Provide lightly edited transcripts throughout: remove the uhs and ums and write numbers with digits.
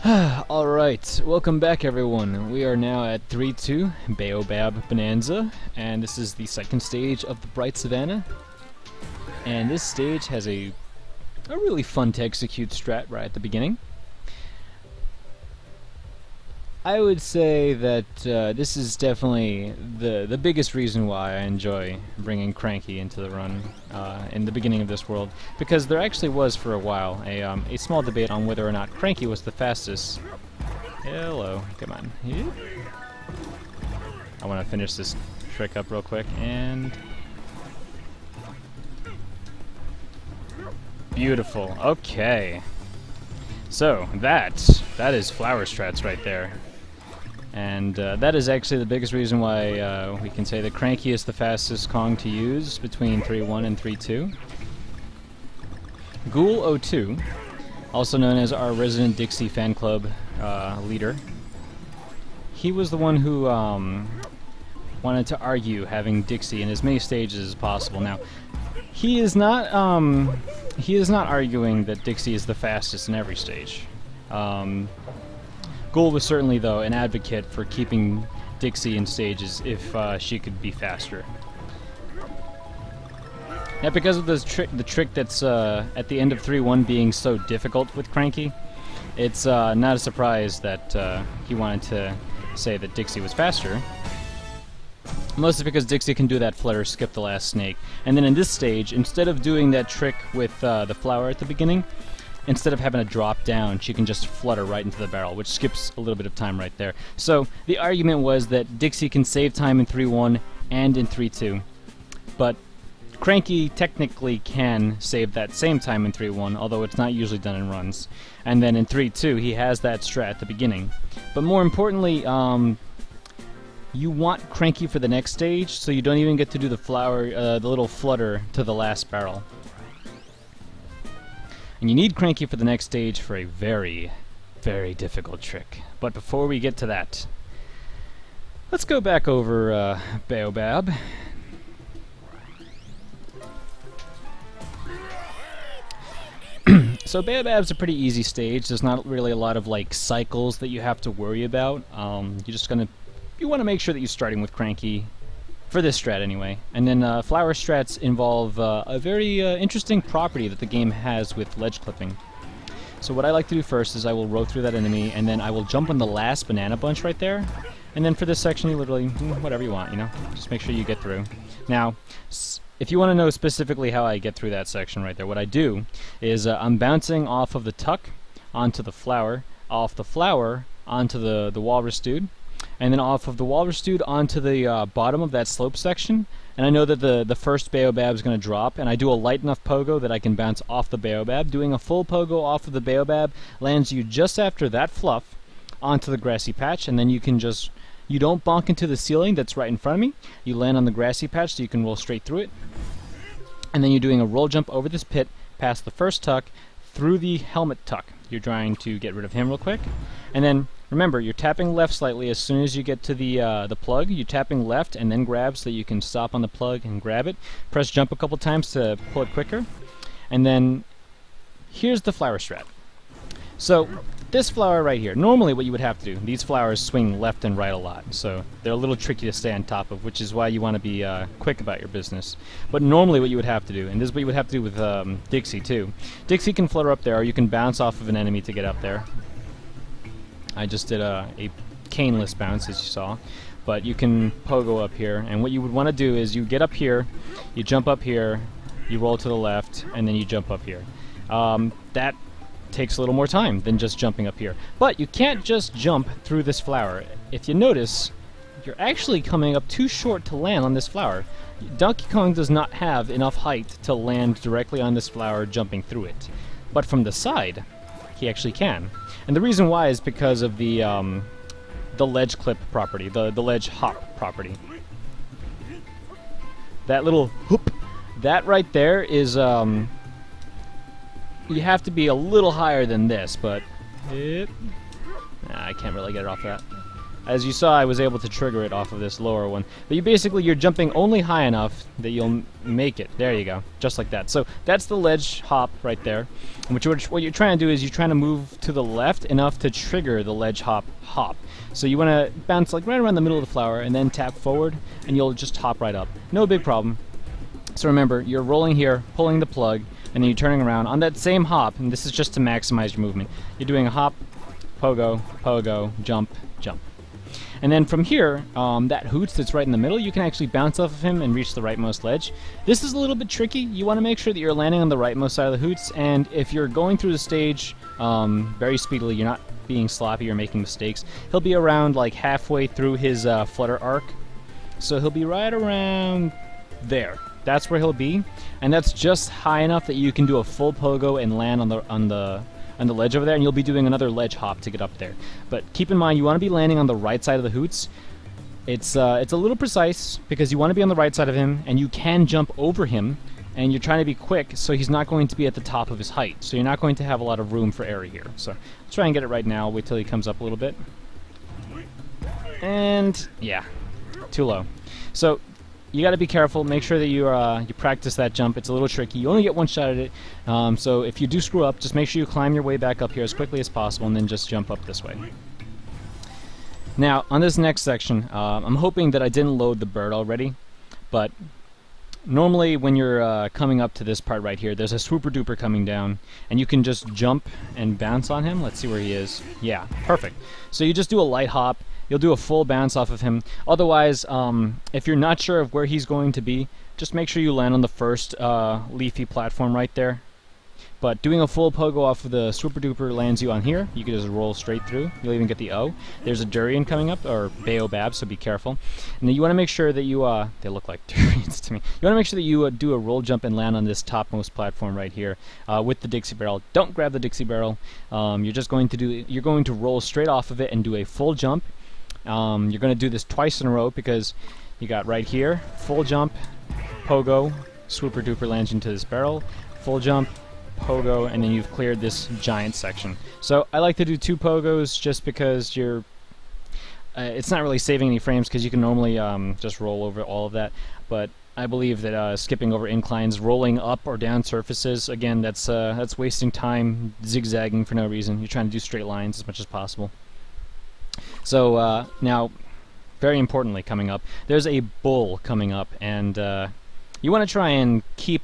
Alright, welcome back everyone. We are now at 3-2, BEY-OH-BAYAB Bonanza, and this is the second stage of the Bright Savannah. And this stage has a really fun to execute strat right at the beginning. I would say that this is definitely the biggest reason why I enjoy bringing Cranky into the run in the beginning of this world, because there actually was for a while a small debate on whether or not Cranky was the fastest. Hello, come on. I want to finish this trick up real quick, and beautiful. Okay, so that is flower strats right there. And that is actually the biggest reason why we can say that Cranky is the fastest Kong to use between 3-1 and 3-2. Ghoul02, also known as our resident Dixie fan club leader, he was the one who wanted to argue having Dixie in as many stages as possible. Now, he is not arguing that Dixie is the fastest in every stage. Ghoul was certainly, though, an advocate for keeping Dixie in stages if she could be faster. Now, because of the trick that's at the end of 3-1 being so difficult with Cranky, it's not a surprise that he wanted to say that Dixie was faster. Mostly because Dixie can do that flutter, skip the last snake. And then in this stage, instead of doing that trick with the flower at the beginning, instead of having to drop down, she can just flutter right into the barrel, which skips a little bit of time right there. So the argument was that Dixie can save time in 3-1 and in 3-2, but Cranky technically can save that same time in 3-1, although it's not usually done in runs. And then in 3-2, he has that strat at the beginning. But more importantly, you want Cranky for the next stage, so you don't even get to do the flower, the little flutter to the last barrel. And you need Cranky for the next stage for a very, very difficult trick. But before we get to that, let's go back over BEY-OH-BAYAB. So BEY-OH-BAYAB's a pretty easy stage. There's not really a lot of like cycles that you have to worry about. You want to make sure that you're starting with Cranky. For this strat anyway. And then flower strats involve a very interesting property that the game has with ledge clipping. So what I like to do first is I will row through that enemy, and then I will jump on the last banana bunch right there. And then for this section you literally, whatever you want, you know? Just make sure you get through. Now, if you want to know specifically how I get through that section right there, what I do is I'm bouncing off of the tuck onto the flower, off the flower onto the walrus dude, and then off of the walrus dude onto the bottom of that slope section. And I know that the first BEY-OH-BAYAB is going to drop, and I do a light enough pogo that I can bounce off the BEY-OH-BAYAB. Doing a full pogo off of the BEY-OH-BAYAB lands you just after that fluff onto the grassy patch, and then you can just, you don't bonk into the ceiling that's right in front of me. You land on the grassy patch so you can roll straight through it. And then you're doing a roll jump over this pit, past the first tuck, through the helmet tuck. You're trying to get rid of him real quick. And then remember, you're tapping left slightly as soon as you get to the plug. You're tapping left and then grab so that you can stop on the plug and grab it. Press jump a couple times to pull it quicker. And then here's the flower strat. So this flower right here, normally what you would have to do, these flowers swing left and right a lot, so they're a little tricky to stay on top of, which is why you want to be quick about your business. But normally what you would have to do, and this is what you would have to do with Dixie too. Dixie can flutter up there, or you can bounce off of an enemy to get up there. I just did a caneless bounce, as you saw, but you can pogo up here, and what you would want to do is you get up here, you jump up here, you roll to the left, and then you jump up here. That takes a little more time than just jumping up here. But you can't just jump through this flower. If you notice, you're actually coming up too short to land on this flower. Donkey Kong does not have enough height to land directly on this flower jumping through it. But from the side, he actually can. And the reason why is because of the ledge clip property, the ledge hop property. That little hoop, that right there is you have to be a little higher than this, but I can't really get it off that. As you saw, I was able to trigger it off of this lower one. But you're jumping only high enough that you'll make it. There you go, just like that. So that's the ledge hop right there. And what you're trying to do is you're trying to move to the left enough to trigger the ledge hop. So you want to bounce like right around the middle of the flower and then tap forward, and you'll just hop right up. No big problem. So remember, you're rolling here, pulling the plug, and then you're turning around on that same hop, and this is just to maximize your movement. You're doing a hop, pogo, pogo, jump, jump. And then from here, that hoots that's right in the middle, you can actually bounce off of him and reach the rightmost ledge. This is a little bit tricky. You want to make sure that you're landing on the rightmost side of the hoots, and if you're going through the stage very speedily, you're not being sloppy or making mistakes, he'll be around like halfway through his flutter arc. So he'll be right around there. That's where he'll be, and that's just high enough that you can do a full pogo and land on the ledge over there, and you'll be doing another ledge hop to get up there. But keep in mind, you want to be landing on the right side of the hoots. It's a little precise because you want to be on the right side of him, and you can jump over him, and you're trying to be quick, so he's not going to be at the top of his height. So you're not going to have a lot of room for error here. So let's try and get it right now. Wait till he comes up a little bit. And yeah, too low. So you got to be careful. Make sure that you practice that jump. It's a little tricky. You only get one shot at it. So if you do screw up, just make sure you climb your way back up here as quickly as possible, and then just jump up this way. Now, on this next section, I'm hoping that I didn't load the bird already, but normally when you're coming up to this part right here, there's a swooper duper coming down, and you can just jump and bounce on him. Let's see where he is. Yeah, perfect. So you just do a light hop. You'll do a full bounce off of him. Otherwise, if you're not sure of where he's going to be, just make sure you land on the first leafy platform right there. But doing a full pogo off of the swooper duper lands you on here. You can just roll straight through. You'll even get the O. There's a Durian coming up, or BEY-OH-BAYAB, so be careful. And then you want to make sure that you, they look like Durians to me. You want to make sure that you do a roll jump and land on this topmost platform right here with the Dixie barrel. Don't grab the Dixie barrel. You're going to roll straight off of it and do a full jump. You're going to do this twice in a row because you got right here, full jump, pogo, swooper duper lands into this barrel, full jump, pogo, and then you've cleared this giant section. So I like to do 2 pogos just because it's not really saving any frames because you can normally just roll over all of that, but I believe that skipping over inclines, rolling up or down surfaces, again, that's wasting time, zigzagging for no reason. You're trying to do straight lines as much as possible. So now, very importantly coming up, there's a bull coming up, and you want to try and keep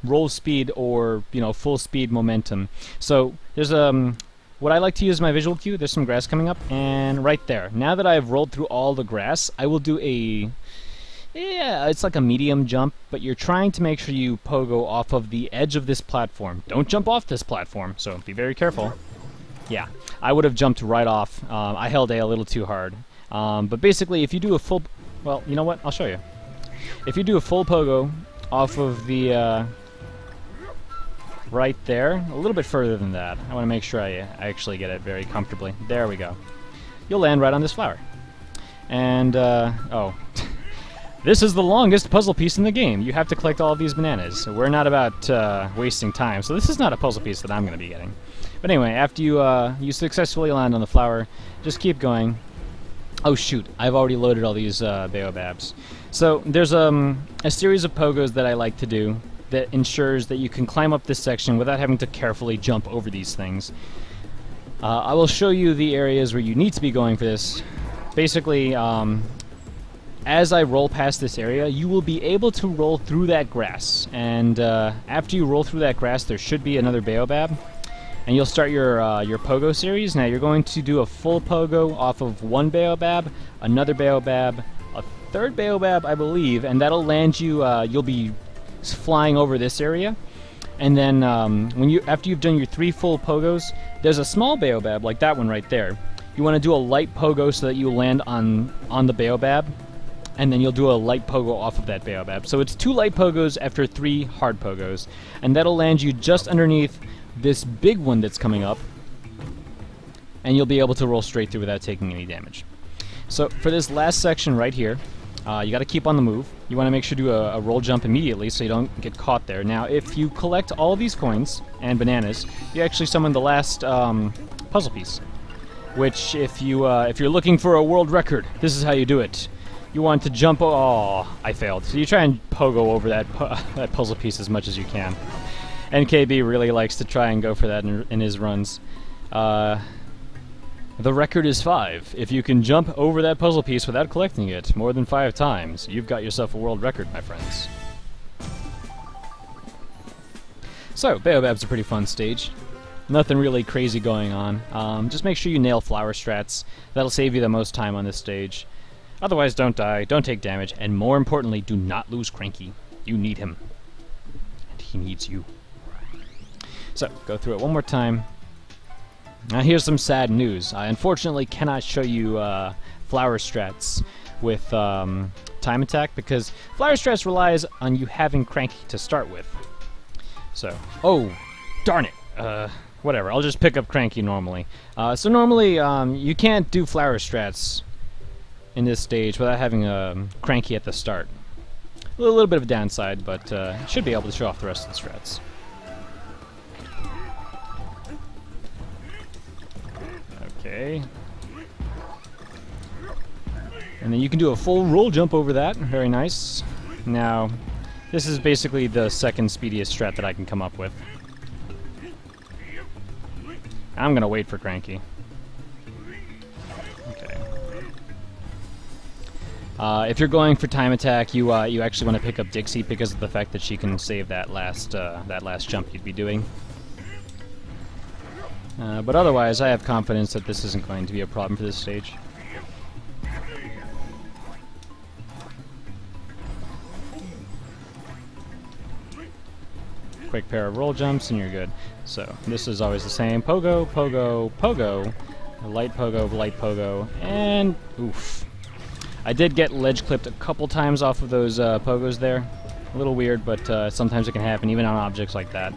roll speed or full speed momentum. So there's what I like to use my visual cue. There's some grass coming up, and right there. Now that I've rolled through all the grass, I will do it's like a medium jump, but you're trying to make sure you pogo off of the edge of this platform. Don't jump off this platform, so be very careful. Yeah, I would have jumped right off. I held A little too hard. But basically, if you do a full... Well, you know what? I'll show you. If you do a full pogo off of the... right there, a little bit further than that. I want to make sure I actually get it very comfortably. There we go. You'll land right on this flower. And, oh. This is the longest puzzle piece in the game. You have to collect all of these bananas. We're not about wasting time, so this is not a puzzle piece that I'm going to be getting. But anyway, after you successfully land on the flower, just keep going. Oh shoot, I've already loaded all these BEY-OH-BAYABs. So there's a series of pogos that I like to do that ensures that you can climb up this section without having to carefully jump over these things. I will show you the areas where you need to be going for this. Basically, as I roll past this area, you will be able to roll through that grass. And after you roll through that grass, there should be another BEY-OH-BAYAB. And you'll start your pogo series. Now you're going to do a full pogo off of one BEY-OH-BAYAB, another BEY-OH-BAYAB, a third BEY-OH-BAYAB, I believe, and that'll land you. You'll be flying over this area, and then after you've done your 3 full pogos, there's a small BEY-OH-BAYAB like that one right there. You want to do a light pogo so that you land on the BEY-OH-BAYAB, and then you'll do a light pogo off of that BEY-OH-BAYAB. So it's 2 light pogos after 3 hard pogos, and that'll land you just underneath this big one that's coming up, and you'll be able to roll straight through without taking any damage. So for this last section right here, you got to keep on the move. You want to make sure to do a roll jump immediately so you don't get caught there. Now, if you collect all these coins and bananas, you actually summon the last puzzle piece. which if you're looking for a world record, this is how you do it. You want to jump. Oh, I failed. So you try and pogo over that that puzzle piece as much as you can. NKB really likes to try and go for that in his runs. The record is 5. If you can jump over that puzzle piece without collecting it more than 5 times, you've got yourself a world record, my friends. So, BEY-OH-BAYAB's a pretty fun stage. Nothing really crazy going on. Just make sure you nail flower strats. That'll save you the most time on this stage. Otherwise, don't die, don't take damage, and more importantly, do not lose Cranky. You need him. And he needs you. So, go through it one more time. Now here's some sad news. I unfortunately cannot show you flower strats with time attack, because flower strats relies on you having Cranky to start with. So, oh, darn it. Whatever, I'll just pick up Cranky normally. So normally, you can't do flower strats in this stage without having Cranky at the start. A little bit of a downside, but should be able to show off the rest of the strats. Okay. And then you can do a full roll jump over that. Very nice. Now, this is basically the second speediest strat that I can come up with. I'm gonna wait for Cranky. Okay. If you're going for time attack, you actually want to pick up Dixie because of the fact that she can save that last jump you'd be doing. But otherwise, I have confidence that this isn't going to be a problem for this stage. Quick pair of roll jumps and you're good. So, this is always the same. Pogo, pogo, pogo. Light pogo, and oof. I did get ledge clipped a couple times off of those pogos there. A little weird, but sometimes it can happen even on objects like that.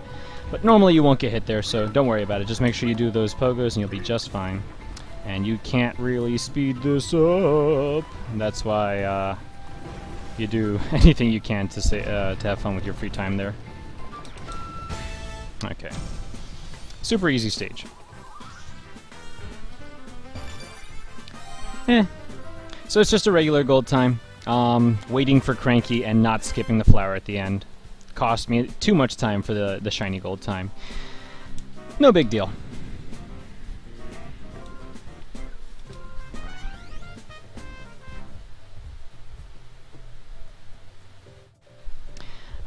But normally you won't get hit there, so don't worry about it. Just make sure you do those pogos and you'll be just fine. And you can't really speed this up. That's why you do anything you can to have fun with your free time there. Okay. Super easy stage. So it's just a regular gold time. Waiting for Cranky and not skipping the flower at the end. Cost me too much time for the shiny gold time. No big deal.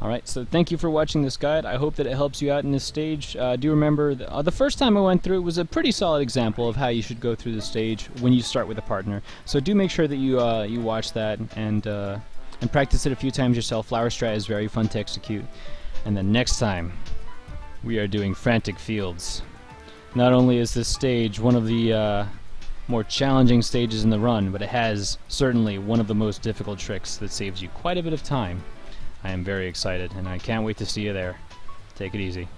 Alright, so thank you for watching this guide. I hope that it helps you out in this stage. Do remember, the first time I went through it was a pretty solid example of how you should go through the stage when you start with a partner. So do make sure that you watch that and practice it a few times yourself. Flower Strat is very fun to execute. And then next time, we are doing Frantic Fields. Not only is this stage one of the more challenging stages in the run, but it has certainly one of the most difficult tricks that saves you quite a bit of time. I am very excited, and I can't wait to see you there. Take it easy.